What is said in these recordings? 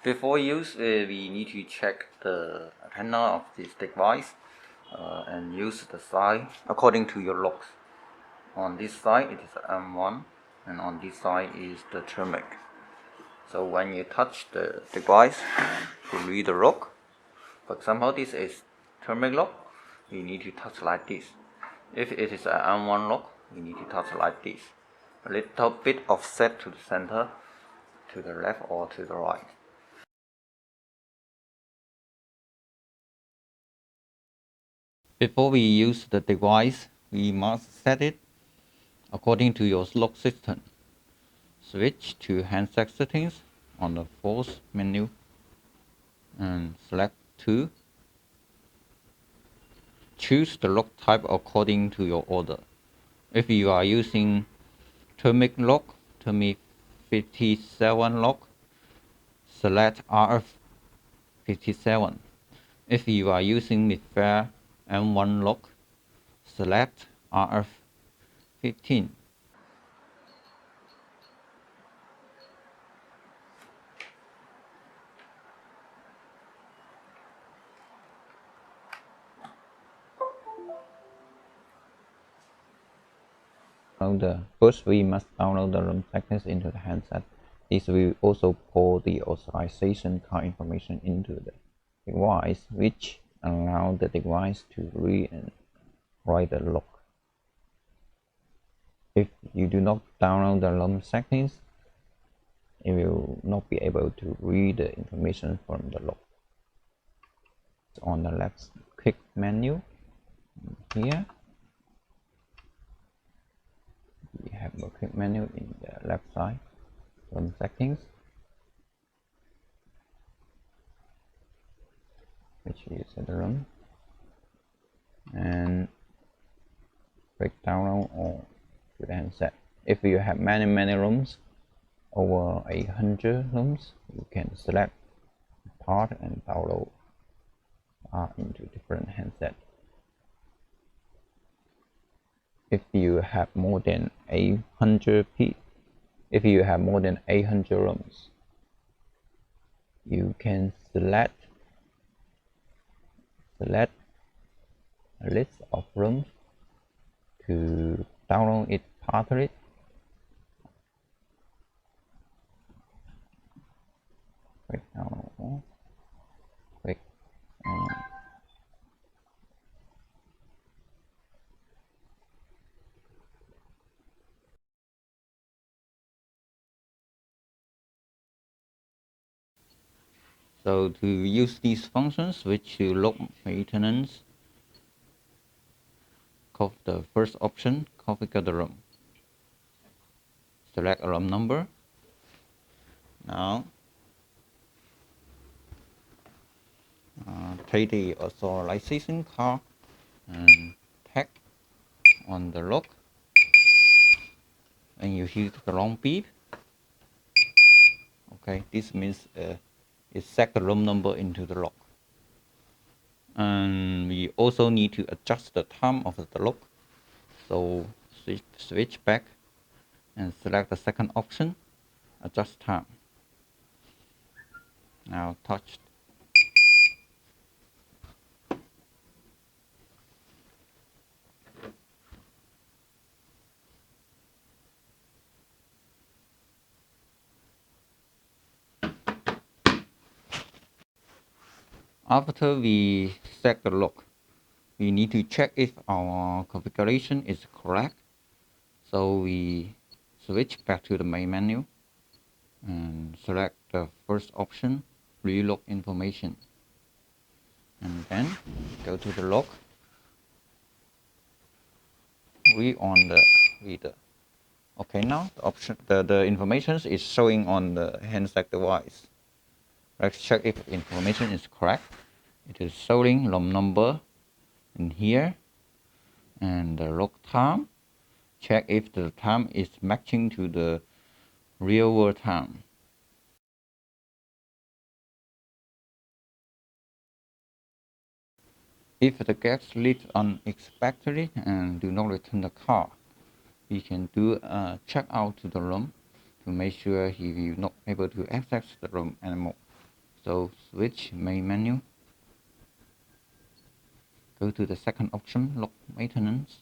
Before use, we need to check the antenna of this device and use the side according to your locks. On this side it is M1 and on this side is the thermic. So when you touch the device to read the lock, for example this is thermic lock, you need to touch like this. If it is an M1 lock, you need to touch like this. A little bit offset to the center, to the left or to the right. Before we use the device, we must set it according to your lock system. Switch to Handset Settings on the fourth menu and select 2. Choose the lock type according to your order. If you are using thermic lock, thermic 57 lock, select RF57. If you are using MIFARE M1 lock, select RF15. First, we must download the room settings into the handset. This will also pull the authorization card information into the device, which allows the device to read and write the lock. If you do not download the room settings, it will not be able to read the information from the lock. On the left click menu here, we have a quick menu in the left side, room settings, which is the room, and click download or to the handset. If you have many rooms, over 100 rooms, you can select part and download into different handset. If you have more than 800 rooms, you can select a list of rooms to download it partly. Click download, click So to use these functions, switch to log maintenance. The first option, configure the room. Select a room number. Now take the authorization card and tap on the lock, and you hear the long beep. Okay, this means it set the room number into the lock. And we also need to adjust the time of the lock. So switch back and select the second option, adjust time. Now touch. After we set the lock, we need to check if our configuration is correct. So we switch back to the main menu and select the first option, relock information, and then go to the lock, read on the reader. Okay, now the information is showing on the handset device. Let's check if information is correct. It is showing room number in here and the lock time. Check if the time is matching to the real world time. If the guest leaves unexpectedly and do not return the car, we can do a check out to the room to make sure he will not able to access the room anymore. So switch main menu, go to the second option, lock maintenance,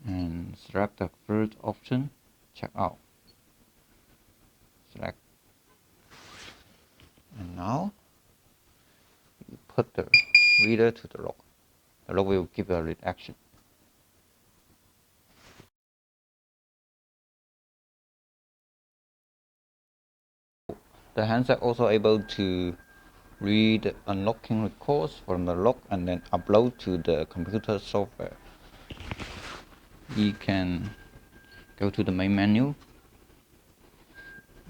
and select the first option, check out. Select, and now you put the reader to the lock. The lock will give a read action. The handset also able to read unlocking records from the lock and then upload to the computer software. You can go to the main menu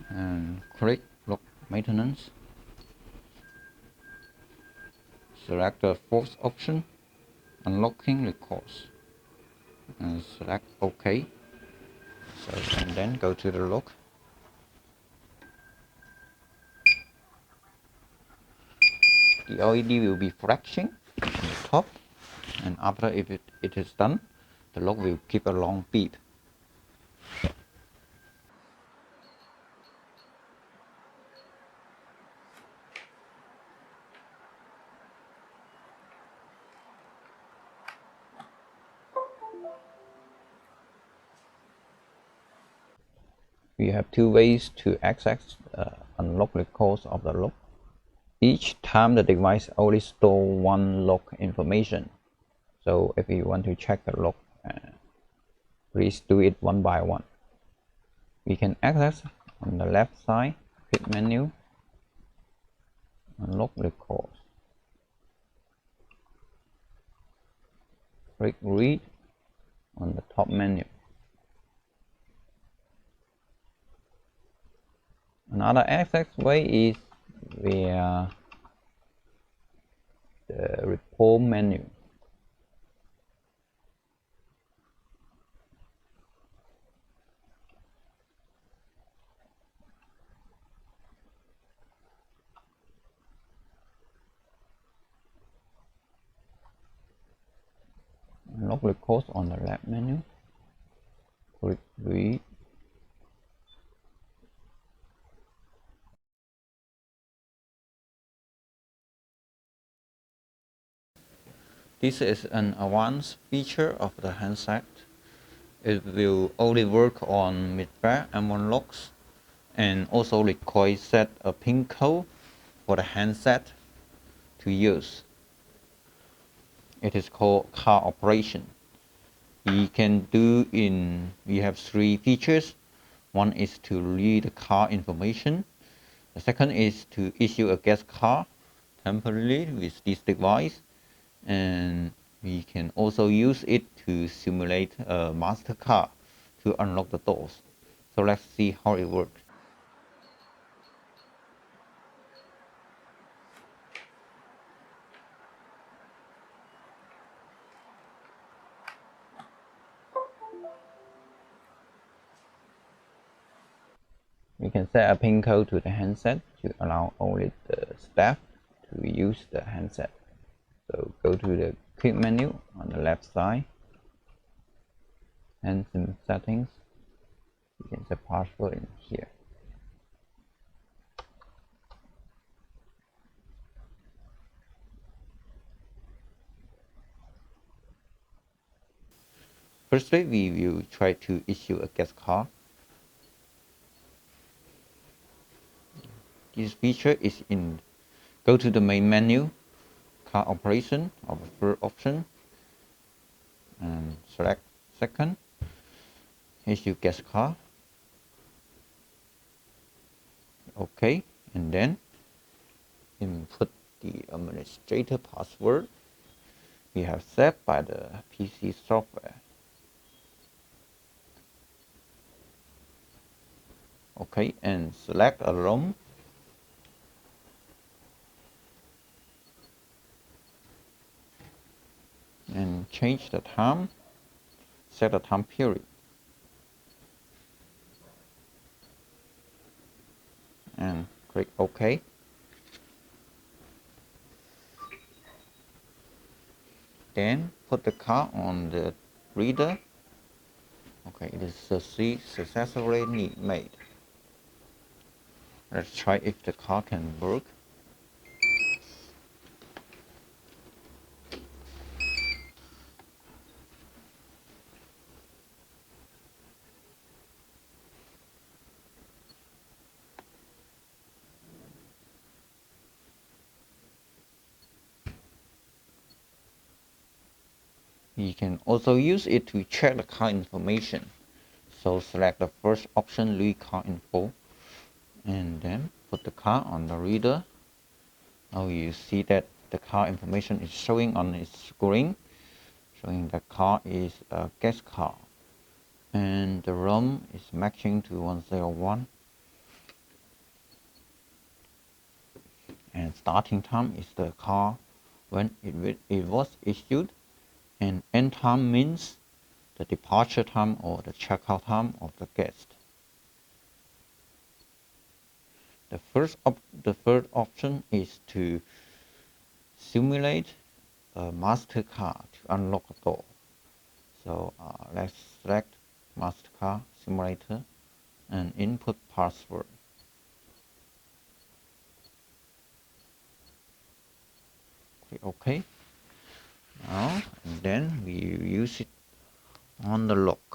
and click lock maintenance. Select the fourth option, unlocking records, and select OK. And then go to the lock. The LED will be flashing on the top, and after it is done, the lock will give a long beep. We have two ways to access unlock records of the lock. Each time the device only stores one lock information. So if you want to check the lock, please do it one by one. We can access on the left side, quick menu, unlock records. Click read on the top menu. Another access way is via the report menu. Unlock records on the left menu. Click read. This is an advanced feature of the handset. It will only work on mid-pair M1 locks and also requires set a pin code for the handset to use. It is called car operation. We have three features. One is to read the car information. The second is to issue a guest car temporarily with this device, and we can also use it to simulate a master car to unlock the doors. So let's see how it works. We can set a pin code to the handset to allow only the staff to use the handset. So go to the quick menu on the left side, Handset Settings. You can set password in here. Firstly, we will try to issue a guest car. This feature is in, go to the main menu, car operation of the first option, and select second, issue guest car. OK, and then input the administrator password we have set by the PC software. OK, and select a room. And change the time, set the time period. And click OK. Then put the car on the reader. Okay, it is successfully made. Let's try if the car can work. You can also use it to check the car information. So select the first option, read car info, and then put the car on the reader. Now you see that the car information is showing on its screen, showing the car is a gas car, and the ROM is matching to 101, and starting time is the car when it was issued, and end time means the departure time or the checkout time of the guest. The third option is to simulate a Mastercard to unlock a door. So let's select Mastercard simulator and input password. Click OK. Now and then we use it on the lock.